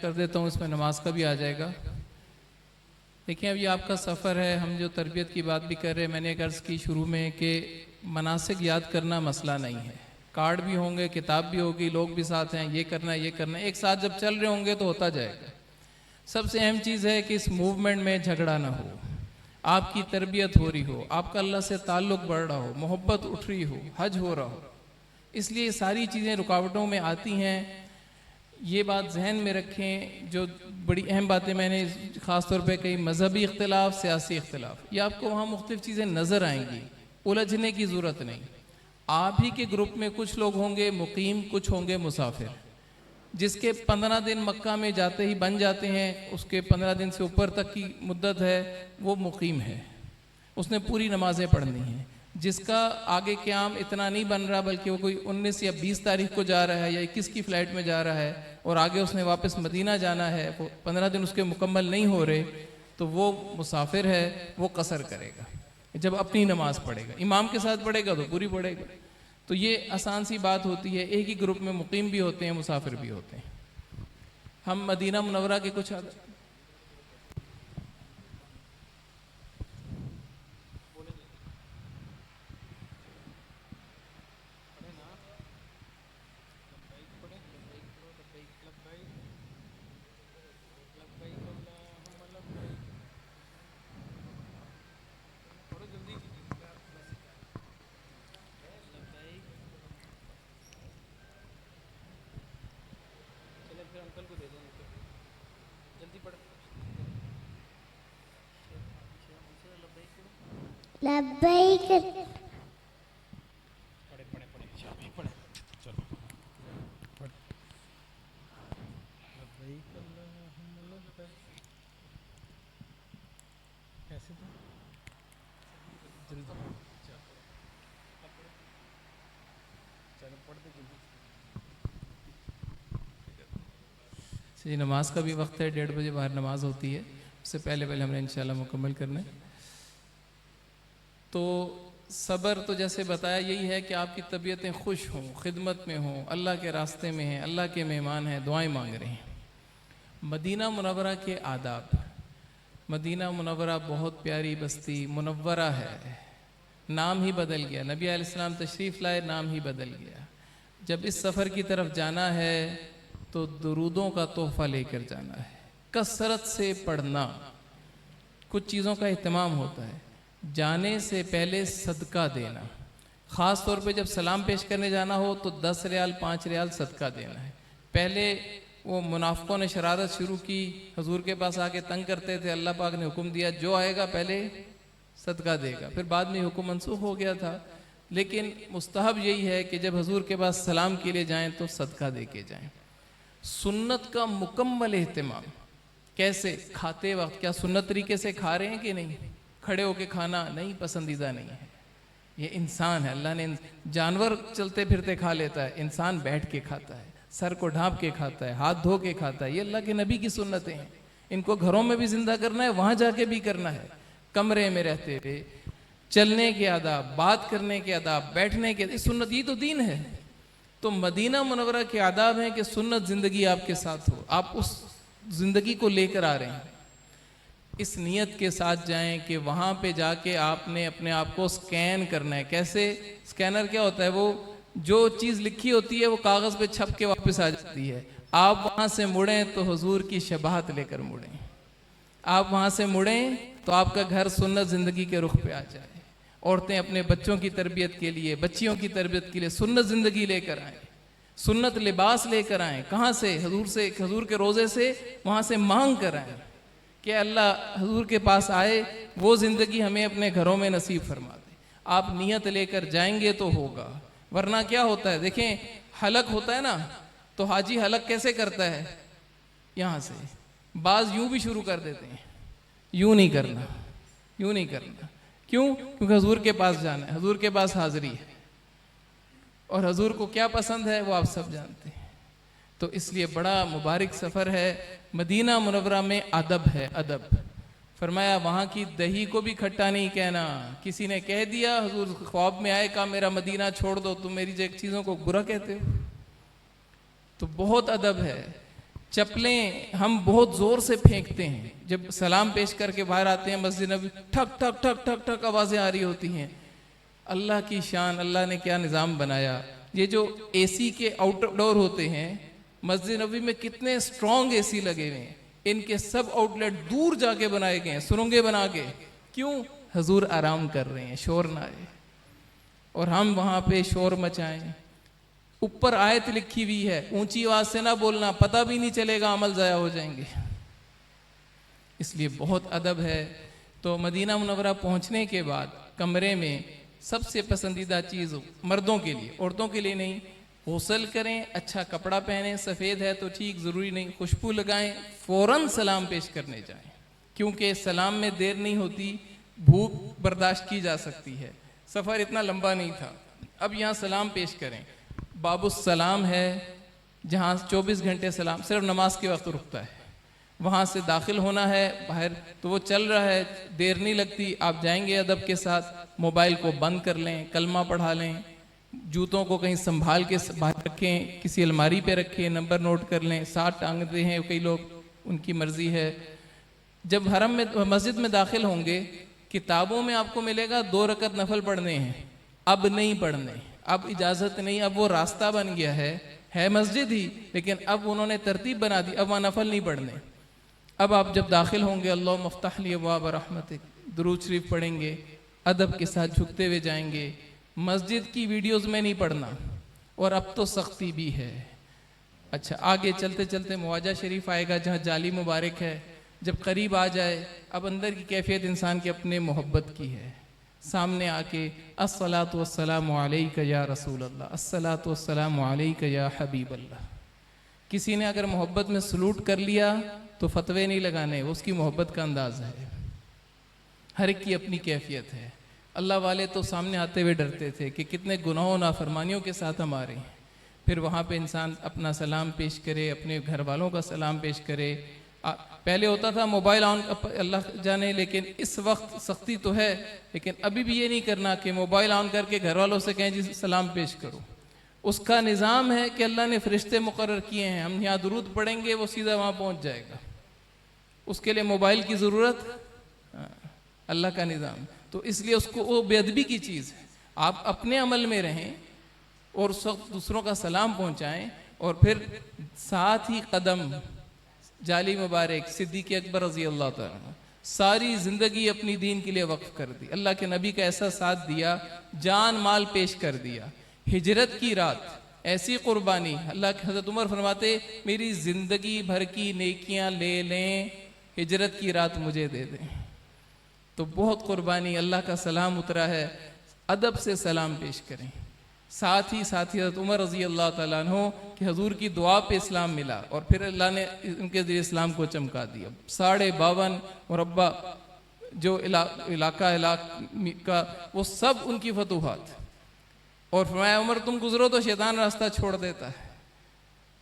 कर देता हूँ, इसमें नमाज का भी आ जाएगा। देखिए अभी आपका सफ़र है, हम जो तरबियत की बात भी कर रहे हैं, मैंने एक अर्ज़ की शुरू में कि मनासिक याद करना मसला नहीं है। कार्ड भी होंगे, किताब भी होगी, लोग भी साथ हैं, ये करना है ये करना है, एक साथ जब चल रहे होंगे तो होता जाएगा। सबसे अहम चीज़ है कि इस मूवमेंट में झगड़ा ना हो, आपकी तरबियत हो रही हो, आपका अल्लाह से ताल्लुक़ बढ़ रहा हो, मोहब्बत उठ रही हो, हज हो रहा हो। इसलिए ये सारी चीज़ें रुकावटों में आती हैं, ये बात जहन में रखें। जो बड़ी अहम बातें मैंने ख़ास तौर पे कही, मजहबी इख्तिलाफ, सियासी इख्तिलाफ, ये आपको वहाँ मुख्तलिफ चीज़ें नज़र आएंगी, उलझने की ज़रूरत नहीं। आप ही के ग्रुप में कुछ लोग होंगे मुकीम, कुछ होंगे मुसाफिर। जिसके 15 दिन मक्का में जाते ही बन जाते हैं, उसके 15 दिन से ऊपर तक की मुद्दत है, वो मुकीम है, उसने पूरी नमाजें पढ़नी हैं। जिसका आगे क़याम इतना नहीं बन रहा, बल्कि वो कोई 19 या 20 तारीख को जा रहा है या 21 की फ़्लाइट में जा रहा है और आगे उसने वापस मदीना जाना है, वो 15 दिन उसके मुकम्मल नहीं हो रहे, तो वो मुसाफिर है, वो कसर करेगा। जब अपनी नमाज पढ़ेगा, इमाम के साथ पढ़ेगा तो पूरी पढ़ेगा। तो ये आसान सी बात होती है। एक ही ग्रुप में मुकीम भी होते हैं, मुसाफिर भी होते हैं। हम मदीना मुनव्वरा के कुछ लब्बैक जी, नमाज का भी वक्त है, 1:30 बजे बाहर नमाज होती है, उससे पहले पहले हमने इंशाल्लाह मुकम्मल करना है। तो सब्र तो जैसे बताया यही है कि आपकी तबीयतें खुश हों, खिदमत में हों, अल्लाह के रास्ते में हैं, अल्लाह के मेहमान हैं, दुआएं मांग रहे हैं। मदीना मुनव्वरा के आदाब। मदीना मुनव्वरा बहुत प्यारी बस्ती मुनव्वरा है, नाम ही बदल गया। नबी अलैहिस्सलाम तशरीफ़ लाए, नाम ही बदल गया। जब इस सफ़र की तरफ जाना है तो दुरूदों का तोहफ़ा लेकर जाना है, कसरत से पढ़ना। कुछ चीज़ों का एहतमाम होता है, जाने से पहले सदका देना। ख़ास तौर पे जब सलाम पेश करने जाना हो तो 10 रियाल 5 रियाल सदका देना है। पहले वो मुनाफिकों ने शरारत शुरू की, हजूर के पास आके तंग करते थे, अल्लाह पाक ने हुक्म दिया जो आएगा पहले सदका देगा। फिर बाद में हुक्म मनसूख हो गया था, लेकिन मुस्तहब यही है कि जब हजूर के पास सलाम के लिए जाएँ तो सदका दे के जाएँ। सुन्नत का मुकम्मल एहतमाम। कैसे? खाते वक्त क्या सुन्नत तरीके से खा रहे हैं कि नहीं? खड़े होके खाना नहीं, पसंदीदा नहीं है। ये इंसान है, अल्लाह ने, जानवर चलते फिरते खा लेता है, इंसान बैठ के खाता है, सर को ढांप के खाता है, हाथ धो के खाता है। ये अल्लाह के नबी की सुन्नतें हैं। इनको घरों में भी जिंदा करना है, वहां जाके भी करना है। कमरे में रहते हुए चलने के आदाब, बात करने के आदाब, बैठने के, सुन्नत, ये तो दीन है। तो मदीना मुनव्वरा के आदाब हैं कि सुन्नत जिंदगी आपके साथ हो, आप उस जिंदगी को लेकर आ रहे हैं। इस नियत के साथ जाएं कि वहाँ पे जाके आपने अपने आप को स्कैन करना है। कैसे? स्कैनर क्या होता है? वो जो चीज़ लिखी होती है वो कागज़ पे छप के वापस आ जाती है। आप वहाँ से मुड़ें तो हुजूर की शबाहत लेकर मुड़ें। आप वहाँ से मुड़ें तो आपका घर सुन्नत ज़िंदगी के रुख पे आ जाए। औरतें अपने बच्चों की तरबियत के लिए, बच्चियों की तरबियत के लिए सुन्नत ज़िंदगी लेकर आएँ, सुन्नत लिबास लेकर आएँ। कहाँ से? हजूर से, हजूर के रोज़े से, वहाँ से मांग कर आएँ कि अल्लाह हजूर के पास आए, वो ज़िंदगी हमें अपने घरों में नसीब फरमा दे। आप नियत लेकर जाएंगे तो होगा, वरना क्या होता है? देखें, हलक होता है ना, तो हाजी हलक कैसे करता है? यहाँ से बाज यूं भी शुरू कर देते हैं। यूं नहीं करना, यूं नहीं करना। क्यों? क्योंकि हजूर के पास जाना है, हजूर के पास हाजिरी है, और हजूर को क्या पसंद है वो आप सब जानते हैं। तो इसलिए बड़ा मुबारक सफ़र है। मदीना मुनव्वरा में अदब है, अदब। फरमाया वहाँ की दही को भी खट्टा नहीं कहना। किसी ने कह दिया, हुजूर ख्वाब में आए, कहा मेरा मदीना छोड़ दो, तुम मेरी चीज़ों को बुरा कहते हो। तो बहुत अदब है। चप्पलें हम बहुत ज़ोर से फेंकते हैं, जब सलाम पेश करके बाहर आते हैं मस्जिद नबी, ठक ठक ठक ठक ठक आवाज़ें आ रही होती हैं। अल्लाह की शान, अल्लाह ने क्या निज़ाम बनाया। ये जो एसी के आउटडोर होते हैं, मस्जिद नबी में कितने स्ट्रॉन्ग एसी लगे हुए हैं, इनके सब आउटलेट दूर जाके बनाए गए हैं, सुरंगें बना के। क्यों? हजूर आराम कर रहे हैं, शोर ना आए, और हम वहाँ पे शोर मचाएं। ऊपर आयत लिखी हुई है, ऊंची आवाज से ना बोलना, पता भी नहीं चलेगा, अमल ज़ाया हो जाएंगे। इसलिए बहुत अदब है। तो मदीना मुनव्वरा पहुंचने के बाद कमरे में सबसे पसंदीदा चीज़ मर्दों के लिए, औरतों के लिए नहीं, गुस्ल करें, अच्छा कपड़ा पहने, सफ़ेद है तो ठीक, ज़रूरी नहीं, खुशबू लगाएं, फ़ौरन सलाम पेश करने जाएं, क्योंकि सलाम में देर नहीं होती, भूख बर्दाश्त की जा सकती है, सफ़र इतना लंबा नहीं था। अब यहाँ सलाम पेश करें। बाबुस सलाम है, जहाँ 24 घंटे सलाम सिर्फ नमाज के वक्त रुकता है। वहाँ से दाखिल होना है बाहर, तो वो चल रहा है, देर नहीं लगती। आप जाएंगे अदब के साथ, मोबाइल को बंद कर लें, कलमा पढ़ा लें, जूतों को कहीं संभाल के बाहर रखें, किसी अलमारी पे रखें, नंबर नोट कर लें, साथ टांगते हैं कई लोग, उनकी मर्जी है। जब हरम में मस्जिद में दाखिल होंगे, किताबों में आपको मिलेगा 2 रकत नफल पढ़ने हैं, अब नहीं पढ़ने, अब इजाज़त नहीं, अब वो रास्ता बन गया है मस्जिद ही, लेकिन अब उन्होंने तरतीब बना दी, अब वहाँ नफल नहीं पढ़ने। अब आप जब दाखिल होंगे, अल्लाह मफ्ताह ली अब्वाब रहमतिक, दुरूद शरीफ पढ़ेंगे, अदब के साथ झुकते हुए जाएंगे। मस्जिद की वीडियोस में नहीं पढ़ना, और अब तो सख्ती भी है। अच्छा, आगे चलते चलते मुआजा शरीफ आएगा, जहाँ जाली मुबारक है। जब करीब आ जाए, अब अंदर की कैफियत इंसान के अपने मोहब्बत की है। सामने आके अस्सलातु वस्सलामु अलैका या रसूल अल्लाह, अस्सलातु वस्सलामु अलैका या हबीब अल्लाह। किसी ने अगर मोहब्बत में सलूट कर लिया तो फतवे नहीं लगाने, वो उसकी मोहब्बत का अंदाज है। हर एक की अपनी कैफियत है। अल्लाह वाले तो सामने आते हुए डरते थे कि कितने गुनाहों नाफरमानियों के साथ हम आ रहे हैं। फिर वहाँ पे इंसान अपना सलाम पेश करे, अपने घर वालों का सलाम पेश करे। पहले होता था मोबाइल ऑन, अल्लाह जाने, लेकिन इस वक्त सख्ती तो है, लेकिन अभी भी ये नहीं करना कि मोबाइल ऑन करके घर वालों से कहें जी सलाम पेश करो। उसका निज़ाम है कि अल्लाह ने फरिश्ते मुकर्रर किए हैं, हम यहाँ दुरूद पढ़ेंगे, वो सीधा वहाँ पहुँच जाएगा। उसके लिए मोबाइल की ज़रूरत, अल्लाह का निज़ाम। तो इसलिए उसको, वो बेअदबी की चीज़ है। आप अपने अमल में रहें और दूसरों का सलाम पहुँचाएँ, और फिर साथ ही कदम जाली मुबारक सिद्दीक़ अकबर रज़ी अल्लाह तआला सारी ज़िंदगी अपनी दीन के लिए वक्फ कर दी। अल्लाह के नबी का ऐसा साथ दिया, जान माल पेश कर दिया। हिजरत की रात ऐसी कुर्बानी, अल्लाह के हज़रत उमर फरमाते मेरी ज़िंदगी भर की नेकियां ले लें, हिजरत की रात मुझे दे दें। तो बहुत कुर्बानी। अल्लाह का सलाम उतरा है, अदब से सलाम पेश करें। साथ ही हज़रत उमर रज़ी अल्लाह तआला अन्हु कि हजूर की दुआ पे इस्लाम मिला, और फिर अल्लाह ने उनके ज़रिए इस्लाम को चमका दिया। 52.5 मुरब्बा जो इलाका का, वो सब उनकी फतूहात। और फरमाया उमर तुम गुजरो तो शैतान रास्ता छोड़ देता है।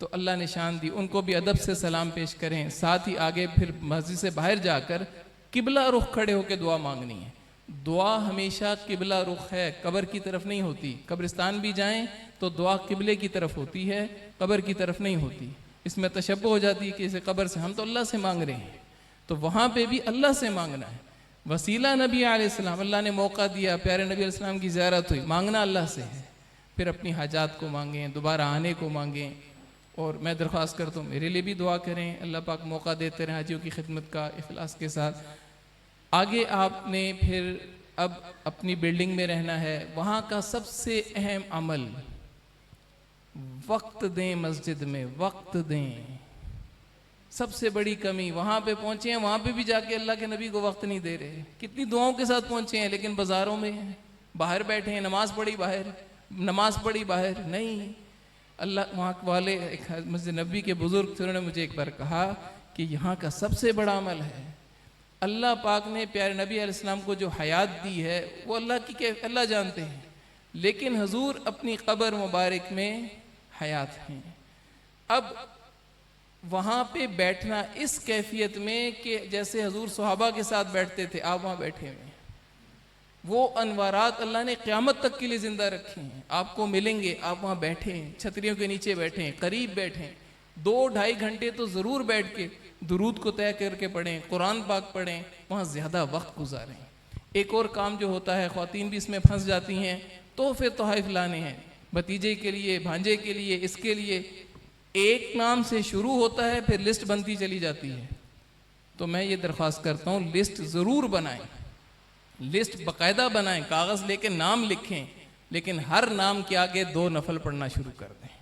तो अल्लाह ने शान दी, उनको भी अदब से सलाम पेश करें। साथ ही आगे फिर मस्जिद से बाहर जाकर किबला रुख खड़े होकर दुआ मांगनी है। दुआ हमेशा किबला रुख है, कब्र की तरफ नहीं होती। कब्रिस्तान भी जाएं तो दुआ किबले की तरफ होती है, कब्र की तरफ नहीं होती। इसमें तशब्बुह हो जाती है कि इसे कब्र से, हम तो अल्लाह से मांग रहे हैं, तो वहाँ पे भी अल्लाह से मांगना है। वसीला नबी अलैहिस्सलाम, अल्लाह ने मौका दिया, प्यारे नबी अलैहिस्सलाम की ज़ियारत हुई, मांगना अल्लाह से है। फिर अपनी हाजात को मांगें, दोबारा आने को मांगें। और मैं दरख्वास्त करता हूँ मेरे लिए भी दुआ करें, अल्लाह पाक मौका देते रहें हाजियों की खिदमत का इखलास के साथ। आगे आपने फिर अब अपनी बिल्डिंग में रहना है। वहाँ का सबसे अहम अमल, वक्त दें, मस्जिद में वक्त दें। सबसे बड़ी कमी, वहाँ पे पहुँचे हैं, वहाँ पे भी जाके अल्लाह के नबी को वक्त नहीं दे रहे। कितनी दुआओं के साथ पहुँचे हैं, लेकिन बाज़ारों में हैं, बाहर बैठे हैं, नमाज पढ़ी बाहर, नमाज पढ़ी बाहर नहीं। अल्लाह वहाँ वाले एक मस्जिद नबी के बुज़ुर्ग थे, उन्होंने मुझे एक बार कहा कि यहाँ का सबसे बड़ा अमल है, अल्लाह पाक ने प्यारे नबी अलैहिस्सलाम को जो हयात दी है वो अल्लाह की अल्लाह जानते हैं, लेकिन हुजूर अपनी कब्र मुबारक में हयात हैं। अब वहाँ पे बैठना इस कैफियत में कि जैसे हुजूर सहाबा के साथ बैठते थे, आप वहाँ बैठे हुए हैं। वो अनवारात अल्लाह ने क़यामत तक के लिए ज़िंदा रखे हैं, आपको मिलेंगे। आप वहाँ बैठे हैं, छतरियों के नीचे बैठे हैं, करीब बैठे हैं, 2-2.5 घंटे तो ज़रूर बैठ के दुरूद को तय करके पढ़ें, कुरान पाक पढ़ें, वहाँ ज़्यादा वक्त गुजारें। एक और काम जो होता है, ख़वातीन भी इसमें फंस जाती हैं, तोहफे तोहफ़ लाने हैं भतीजे के लिए, भांजे के लिए, इसके लिए। एक नाम से शुरू होता है, फिर लिस्ट बनती चली जाती है। तो मैं ये दरख्वास्त करता हूँ, लिस्ट ज़रूर बनाएं, लिस्ट बाकायदा बनाएं, कागज़ लेके नाम लिखें, लेकिन हर नाम के आगे 2 नफल पढ़ना शुरू कर दें।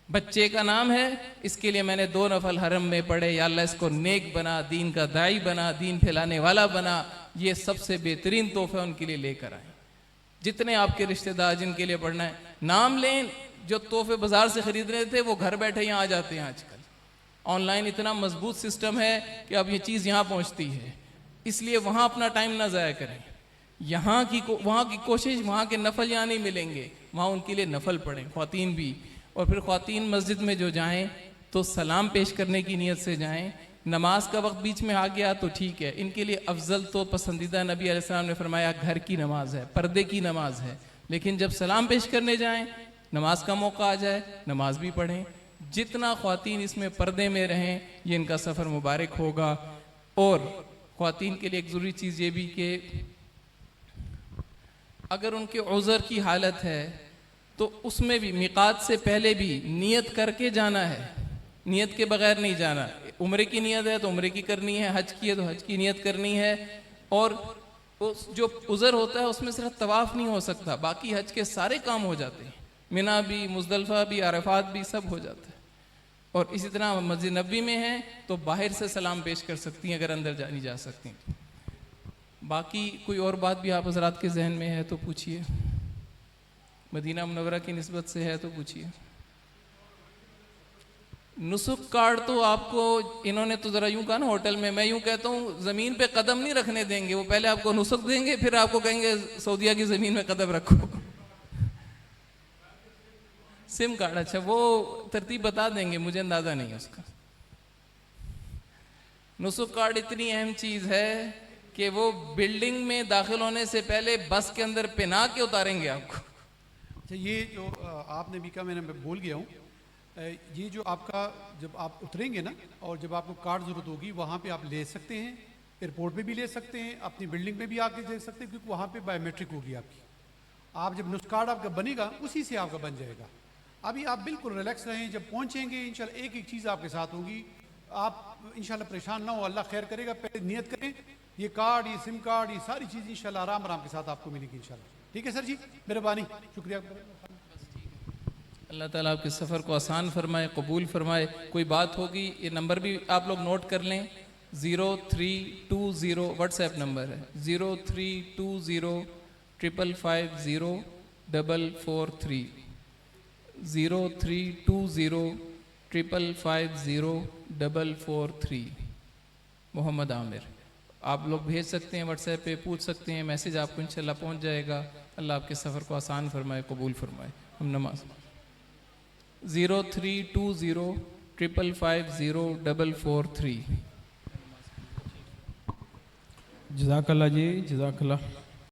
बच्चे का नाम है, इसके लिए मैंने 2 नफल हरम में पढ़े, या अल्लाह इसको नेक बना, दीन का दाई बना, दीन फैलाने वाला बना। ये सबसे बेहतरीन तोहफा उनके लिए लेकर आए। जितने आपके रिश्तेदार जिनके लिए पढ़ना है, नाम लें। जो तोहफे बाजार से खरीद रहे थे वो घर बैठे यहाँ आ जाते हैं। आजकल ऑनलाइन इतना मजबूत सिस्टम है कि अब ये चीज़ यहाँ पहुँचती है, इसलिए वहाँ अपना टाइम ना ज़ाया करें। वहाँ की कोशिश, वहाँ के नफल यहाँ नहीं मिलेंगे, वहाँ उनके लिए नफल पढ़ें, ख़वातीन भी। और फिर ख़वातीन मस्जिद में जो जाएं तो सलाम पेश करने की नीयत से जाएं। नमाज का वक्त बीच में आ गया तो ठीक है, इनके लिए अफजल तो पसंदीदा नबी अलैहिस्सलाम ने फरमाया घर की नमाज है, पर्दे की नमाज है। लेकिन जब सलाम पेश करने जाएं, नमाज का मौका आ जाए, नमाज भी पढ़ें। जितना ख़वातीन इसमें पर्दे में रहें, ये इनका सफ़र मुबारक होगा। और ख़वातीन के लिए एक ज़रूरी चीज़ ये भी कि अगर उनके उज़र की हालत है तो उसमें भी मिक़ात से पहले भी नियत करके जाना है, नियत के बगैर नहीं जाना। उम्रे की नियत है तो उम्रे की करनी है, हज की है तो हज की नियत करनी है। और उस जो उज़र होता है उसमें सिर्फ तवाफ़ नहीं हो सकता, बाकी हज के सारे काम हो जाते हैं। मिना भी, मुज़दलिफ़ा भी, अरफ़ात भी, सब हो जाता है। और इसी तरह मस्जिद नबी में है तो बाहर से सलाम पेश कर सकती हैं, अगर अंदर नहीं जा सकती तो। बाकी कोई और बात भी आप हज़रात के जहन में है तो पूछिए, मदीना मुनव्वरा की निस्बत से है तो पूछिए। नुसुक कार्ड तो आपको इन्होंने तो ज़रा यूँ कहा ना होटल में, मैं यूँ कहता हूँ ज़मीन पे कदम नहीं रखने देंगे, वो पहले आपको नुसुक देंगे, फिर आपको कहेंगे सऊदीया की ज़मीन में कदम रखो। सिम कार्ड, अच्छा वो तरतीब बता देंगे, मुझे अंदाज़ा नहीं है उसका। नुसुक कार्ड इतनी अहम चीज़ है कि वो बिल्डिंग में दाखिल होने से पहले बस के अंदर पहना के उतारेंगे आपको। अच्छा, ये जो आपने भी कहा, मैं भूल गया हूँ, ये जो आपका जब आप उतरेंगे ना और जब आपको कार्ड ज़रूरत होगी वहाँ पे आप ले सकते हैं, एयरपोर्ट पे भी ले सकते हैं, अपनी बिल्डिंग पे भी आके ले सकते हैं, क्योंकि वहाँ पे बायोमेट्रिक होगी आपकी। आप जब नुस्खा कार्ड आपका बनेगा उसी से आपका बन जाएगा। अभी आप बिल्कुल रिलैक्स रहें, जब पहुँचेंगे इंशाल्लाह एक एक चीज़ आपके साथ होगी, आप इंशाल्लाह परेशान ना हो, अल्लाह खैर करेगा। पहले नियत करें, ये कार्ड, ये सिम कार्ड, ये सारी चीज़ इंशाल्लाह आराम आराम के साथ आपको मिलेगी इंशाल्लाह। ठीक है सर जी, मेहरबानी, शुक्रिया। अल्लाह ताला आपके सफ़र को आसान फरमाए, कबूल फरमाए। कोई बात होगी, ये नंबर भी आप लोग नोट कर लें, 0320 व्हाट्सएप नंबर है, 0320 555 0443, 0320 555 0443। मोहम्मद आमिर आप लोग भेज सकते हैं, व्हाट्सएप पे पूछ सकते हैं, मैसेज आपको इंशाल्लाह पहुंच जाएगा। अल्लाह आपके सफ़र को आसान फरमाए, कबूल फरमाए। हम नमाज 0320 555 0443। जज़ाकल्लाह जी, जज़ाकल्लाह।